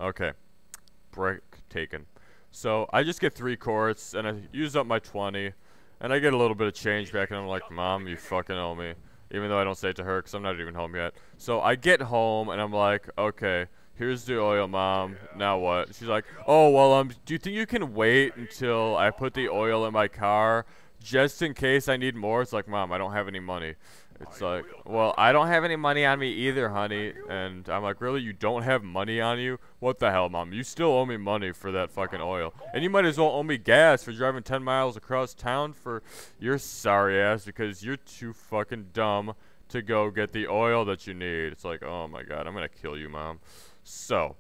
Okay. Break taken. So I just get 3 quarts, and I use up my 20, and I get a little bit of change back, and I'm like, Mom, you fucking owe me. Even though I don't say it to her, because I'm not even home yet. So I get home, and I'm like, okay, here's the oil, Mom. Now what? She's like, oh, well, do you think you can wait until I put the oil in my car, just in case I need more? It's like, Mom, I don't have any money. It's like, well, I don't have any money on me either, honey. And I'm like, really? You don't have money on you? What the hell, Mom? You still owe me money for that fucking oil. And you might as well owe me gas for driving 10 miles across town for your sorry ass, because you're too fucking dumb to go get the oil that you need. It's like, oh my God, I'm gonna kill you, Mom. So,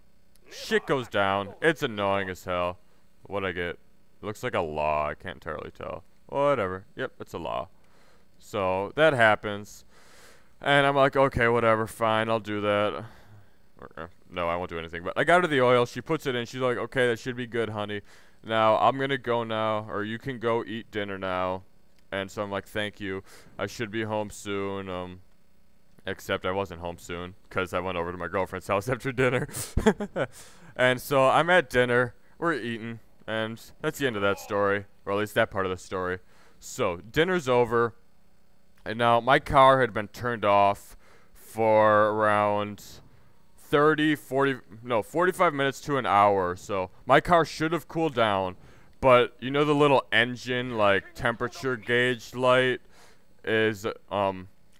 shit goes down. It's annoying as hell. What'd I get? It looks like a law. I can't entirely tell. Whatever. Yep, it's a law. So that happens, and I'm like, okay, whatever, fine, I'll do that. No, I won't do anything. But I got her the oil. She puts it in. She's like, okay, that should be good, honey. Now I'm gonna go now, or you can go eat dinner now. And so I'm like, thank you. I should be home soon. Except I wasn't home soon because I went over to my girlfriend's house after dinner. And so I'm at dinner. We're eating, and that's the end of that story, or at least that part of the story. So dinner's over. And now my car had been turned off for around 45 minutes to an hour. So my car should have cooled down, but you know the little engine like temperature gauge light is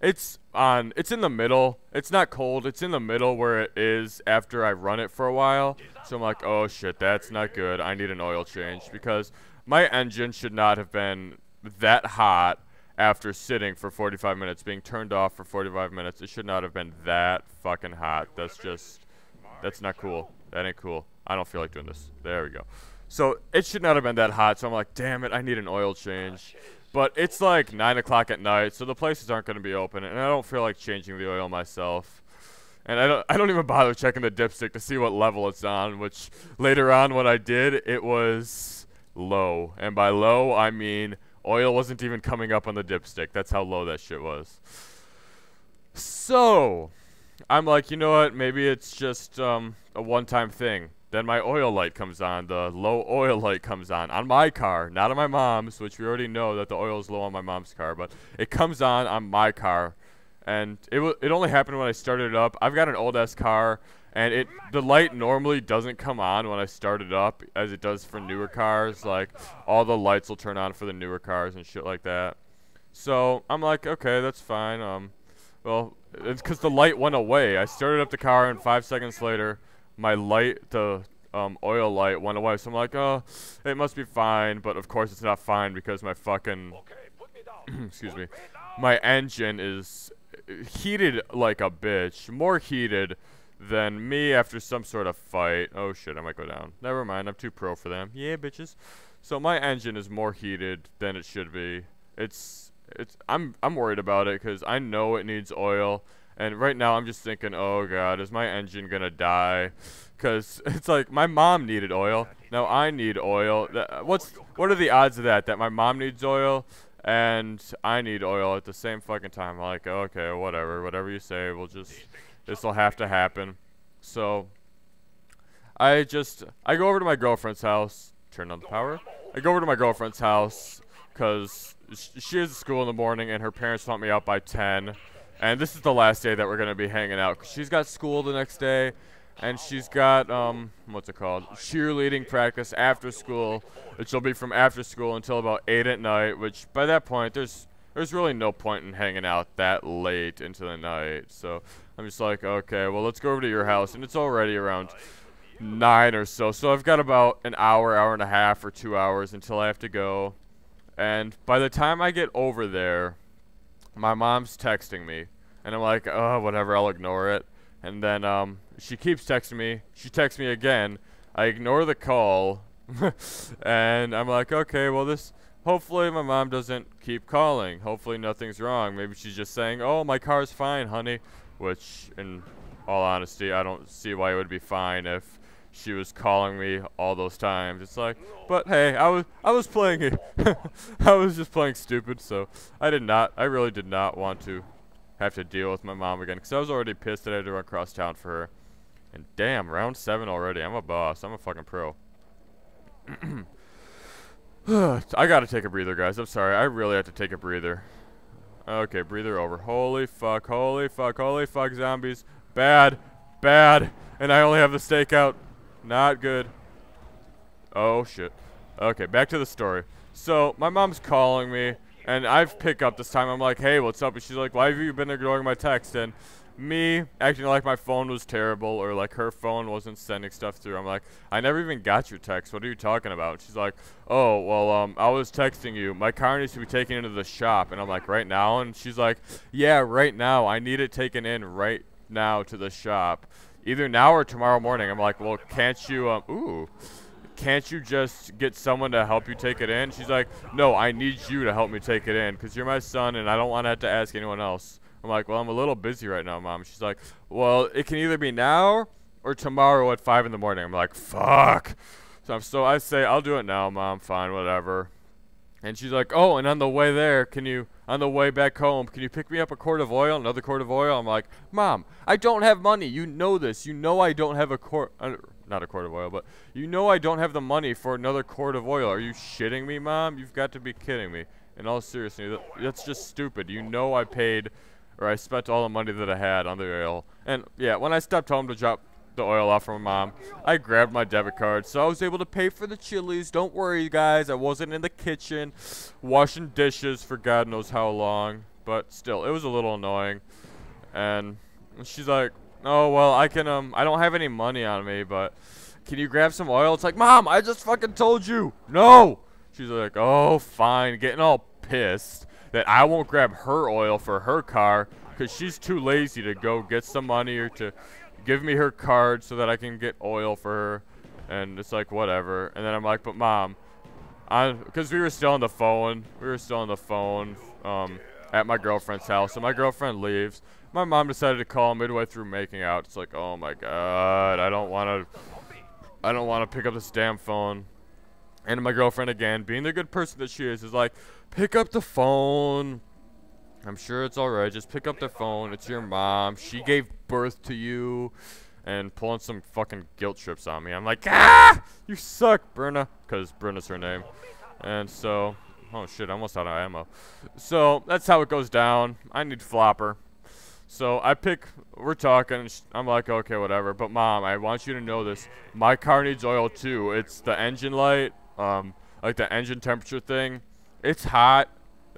it's on, it's in the middle. It's not cold. It's in the middle where it is after I run it for a while. So I'm like, oh shit, that's not good. I need an oil change, because my engine should not have been that hot. After sitting for 45 minutes, being turned off for 45 minutes, it should not have been that fucking hot. That's not cool. That ain't cool. I don't feel like doing this. There we go. So it should not have been that hot. So I'm like, damn it, I need an oil change. But it's like 9 o'clock at night, so the places aren't going to be open, and I don't feel like changing the oil myself. And I don't even bother checking the dipstick to see what level it's on, which later on when I did, it was low. And by low, I mean oil wasn't even coming up on the dipstick. That's how low that shit was. So, I'm like, you know what? Maybe it's just a one-time thing. Then my oil light comes on. The low oil light comes on my car, not on my mom's, which we already know that the oil is low on my mom's car. But it comes on my car. And it only happened when I started it up. I've got an old-ass car. And the light normally doesn't come on when I start it up, as it does for newer cars. Like, all the lights will turn on for the newer cars and shit like that. So, I'm like, okay, that's fine. Well, it's because the light went away. I started up the car, and 5 seconds later, my light, the oil light, went away. So I'm like, oh, it must be fine. But, of course, it's not fine, because my fucking, excuse me, my engine is heated like a bitch. More heated than me after some sort of fight. Oh shit, I might go down. Never mind, I'm too pro for them. Yeah, bitches. So my engine is more heated than it should be. I'm worried about it, because I know it needs oil. And right now I'm just thinking, oh god, is my engine gonna die? Because it's like, my mom needed oil. Now I need oil. What are the odds of that my mom needs oil and I need oil at the same fucking time? I'm like, okay, whatever you say, this will have to happen. So I go over to my girlfriend's house, turn on the power. I go over to my girlfriend's house because she has school in the morning, and her parents want me out by 10. And this is the last day that we're going to be hanging out, 'cause she's got school the next day, and she's got, what's it called? Cheerleading practice after school, which will be from after school until about 8 at night, which by that point, there's really no point in hanging out that late into the night. So I'm just like, okay, well, let's go over to your house. And it's already around 9 or so. So I've got about an hour, hour and a half, or 2 hours until I have to go. And by the time I get over there, my mom's texting me. And I'm like, oh, whatever, I'll ignore it. And then she keeps texting me. She texts me again. I ignore the call. And I'm like, okay, well, hopefully my mom doesn't keep calling. Hopefully nothing's wrong. Maybe she's just saying, oh, my car's fine, honey. Which, in all honesty, I don't see why it would be fine if she was calling me all those times. It's like, but hey, I was playing it. I was just playing stupid, so I really did not want to have to deal with my mom again, because I was already pissed that I had to run across town for her. And damn, round 7 already. I'm a boss. I'm a fucking pro. I gotta take a breather, guys. I'm sorry. I really have to take a breather. Okay, breather over. Holy fuck, holy fuck, holy fuck, zombies. Bad, bad. And I only have the stakeout. Not good. Oh, shit. Okay, back to the story. So, my mom's calling me, and I've picked up this time. I'm like, hey, what's up? And she's like, why have you been ignoring my text? And me acting like my phone was terrible, or like her phone wasn't sending stuff through. I'm like, I never even got your text. What are you talking about? And she's like, oh, well, I was texting you. My car needs to be taken into the shop. And I'm like, right now? And she's like, yeah, right now. I need it taken in right now to the shop. Either now or tomorrow morning. I'm like, well, can't you, can't you just get someone to help you take it in? She's like, no, I need you to help me take it in because you're my son and I don't want to have to ask anyone else. I'm like, well, I'm a little busy right now, Mom. She's like, well, it can either be now or tomorrow at 5 in the morning. I'm like, fuck. So I say, I'll do it now, Mom. Fine, whatever. And she's like, oh, and on the way there, on the way back home, can you pick me up a quart of oil, another quart of oil? I'm like, Mom, I don't have money. You know this. You know I don't have a quart, not a quart of oil, but you know I don't have the money for another quart of oil. Are you shitting me, Mom? You've got to be kidding me. In all seriousness, that's just stupid. You know I paid, or I spent all the money that I had on the oil. And, yeah, when I stepped home to drop the oil off from my mom, I grabbed my debit card, so I was able to pay for the Chili's. Don't worry, guys, I wasn't in the kitchen washing dishes for God knows how long, but still, it was a little annoying. And she's like, oh, well, I don't have any money on me, but can you grab some oil? It's like, Mom, I just fucking told you. No. She's like, oh, fine, getting all pissed that I won't grab her oil for her car because she's too lazy to go get some money or to give me her card so that I can get oil for her. And it's like, whatever. And then I'm like, but Mom, because we were still on the phone. At my girlfriend's house. So my girlfriend leaves. My mom decided to call midway through making out. It's like, oh my God, I don't want to pick up this damn phone. And my girlfriend, again, being the good person that she is like, pick up the phone. I'm sure it's alright. Just pick up the phone. It's your mom. She gave birth to you. And pulling some fucking guilt trips on me. I'm like, ah! You suck, Brenna. Because Brenna's her name. And so, oh shit, I almost out of ammo. So, that's how it goes down. I need flopper. So, we're talking. I'm like, okay, whatever. But Mom, I want you to know this. My car needs oil too. It's the engine light. Like the engine temperature thing. It's hot.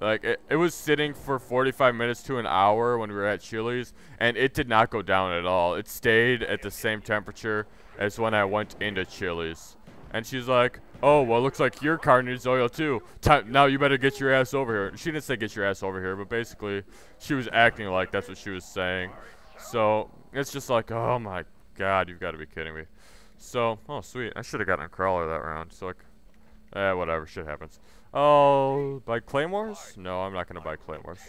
Like, it was sitting for 45 minutes to an hour when we were at Chili's, and it did not go down at all. It stayed at the same temperature as when I went into Chili's. And she's like, oh, well, looks like your car needs oil too. Now you better get your ass over here. She didn't say get your ass over here, but basically she was acting like that's what she was saying. So it's just like, oh my God, you've got to be kidding me. So, oh, sweet. I should have gotten a crawler that round. So, like, whatever. Shit happens. Oh, buy claymores? No, I'm not going to buy claymores.